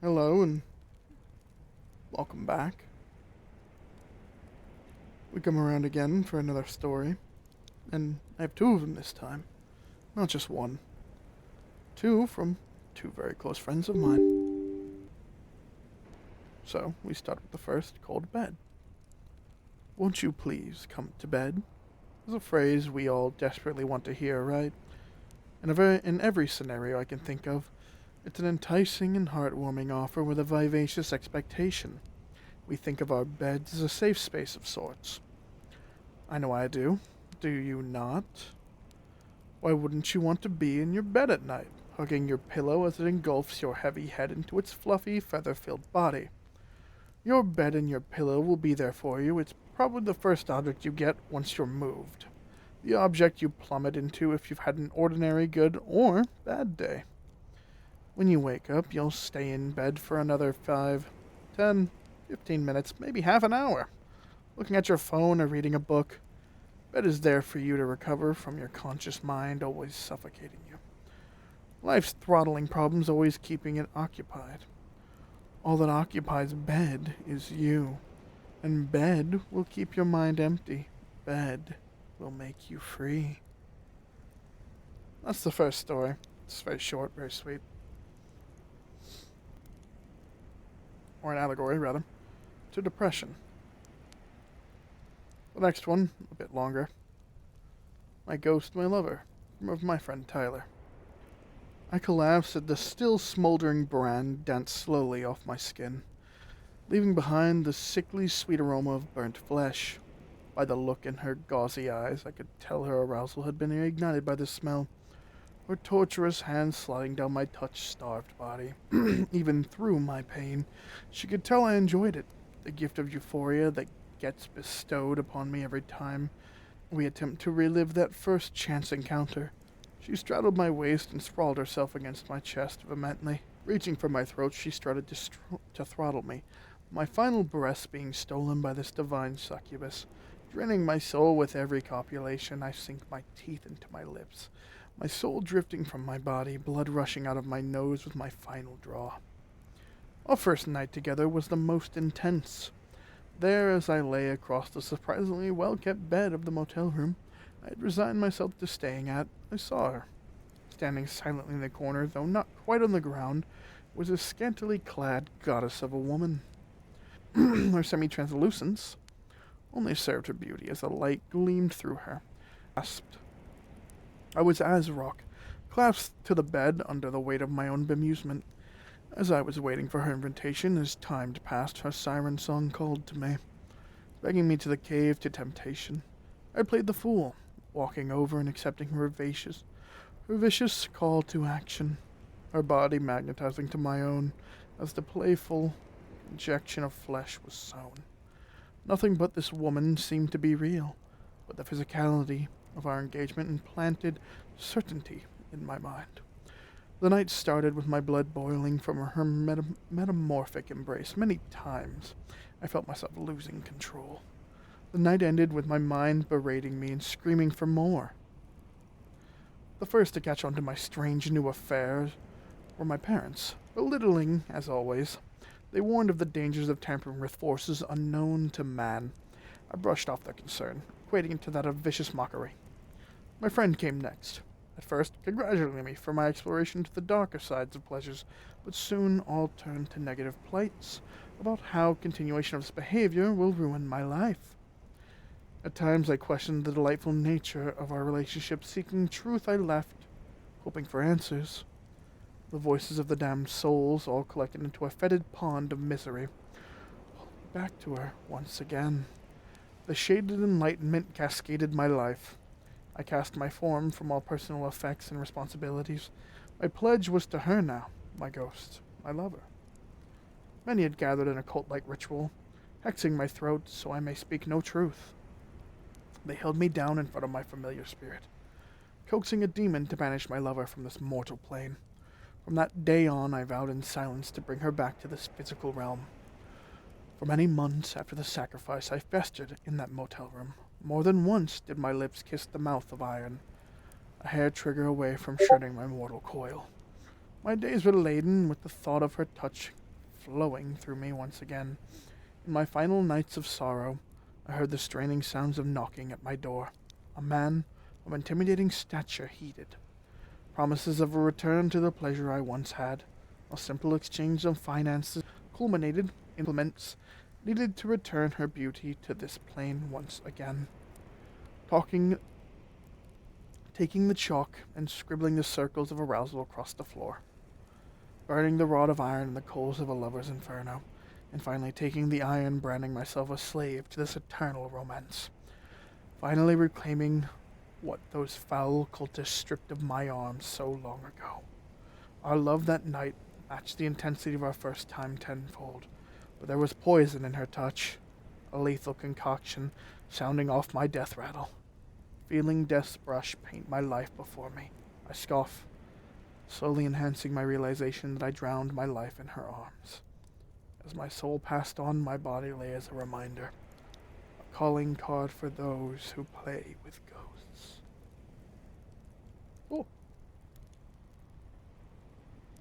Hello and welcome back. We come around again for another story, and I have two of them this time, not just one. Two from two very close friends of mine. So, we start with the first, called Bed. Won't you please come to bed? Is a phrase we all desperately want to hear, right? In every scenario I can think of, it's an enticing and heartwarming offer with a vivacious expectation. We think of our beds as a safe space of sorts. I know I do. Do you not? Why wouldn't you want to be in your bed at night, hugging your pillow as it engulfs your heavy head into its fluffy, feather filled body? Your bed and your pillow will be there for you. It's probably the first object you get once you're moved. The object you plummet into if you've had an ordinary good or bad day. When you wake up, you'll stay in bed for another 5, 10, 15 minutes, maybe half an hour, looking at your phone or reading a book. Bed is there for you to recover from your conscious mind always suffocating you. Life's throttling problems always keeping it occupied. All that occupies bed is you, and bed will keep your mind empty. Bed will make you free. That's the first story. It's very short, very sweet. Or an allegory, rather, to depression. The next one, a bit longer. My ghost, my lover, of my friend Tyler. I collapsed as the still smoldering brand danced slowly off my skin, leaving behind the sickly sweet aroma of burnt flesh. By the look in her gauzy eyes, I could tell her arousal had been ignited by the smell. Her torturous hands sliding down my touch-starved body. Even through my pain, she could tell I enjoyed it, the gift of euphoria that gets bestowed upon me every time we attempt to relive that first chance encounter. She straddled my waist and sprawled herself against my chest vehemently. Reaching for my throat, she started to throttle me, my final breath being stolen by this divine succubus. Draining my soul with every copulation, I sink my teeth into my lips, my soul drifting from my body, blood rushing out of my nose with my final draw. Our first night together was the most intense. There, as I lay across the surprisingly well-kept bed of the motel room I had resigned myself to staying at, I saw her. Standing silently in the corner, though not quite on the ground, was a scantily clad goddess of a woman. Her semi-translucence only served her beauty as the light gleamed through her. Clasped. I was as rock, clasped to the bed under the weight of my own bemusement. As I was waiting for her invitation, as time passed, her siren song called to me, begging me to the cave to temptation. I played the fool, walking over and accepting her vicious call to action, her body magnetizing to my own as the playful injection of flesh was sown. Nothing but this woman seemed to be real, but the physicality of our engagement implanted certainty in my mind. The night started with my blood boiling from her metamorphic embrace. Many times I felt myself losing control. The night ended with my mind berating me and screaming for more. The first to catch on to my strange new affairs were my parents, belittling, as always. They warned of the dangers of tampering with forces unknown to man. I brushed off their concern, equating it to that of vicious mockery. My friend came next, at first congratulating me for my exploration to the darker sides of pleasures, but soon all turned to negative plights about how continuation of this behavior will ruin my life. At times I questioned the delightful nature of our relationship. Seeking truth I left, hoping for answers. The voices of the damned souls all collected into a fetid pond of misery. Back to her once again. The shaded enlightenment cascaded my life. I cast my form from all personal effects and responsibilities. My pledge was to her now, my ghost, my lover. Many had gathered in a cult-like ritual, hexing my throat so I may speak no truth. They held me down in front of my familiar spirit, coaxing a demon to banish my lover from this mortal plane. From that day on, I vowed in silence to bring her back to this physical realm. For many months after the sacrifice, I festered in that motel room. More than once did my lips kiss the mouth of iron, a hair trigger away from shredding my mortal coil. My days were laden with the thought of her touch flowing through me once again. In my final nights of sorrow, I heard the straining sounds of knocking at my door. A man of intimidating stature heeded. Promises of a return to the pleasure I once had. A simple exchange of finances culminated in implements needed to return her beauty to this plane once again. Taking the chalk and scribbling the circles of arousal across the floor. Burning the rod of iron in the coals of a lover's inferno. And finally taking the iron, branding myself a slave to this eternal romance. Finally reclaiming what those foul cultists stripped of my arms so long ago. Our love that night matched the intensity of our first time tenfold, but there was poison in her touch, a lethal concoction sounding off my death rattle. Feeling death's brush paint my life before me, I scoff, slowly enhancing my realization that I drowned my life in her arms. As my soul passed on, my body lay as a reminder, a calling card for those who play with ghosts. Cool.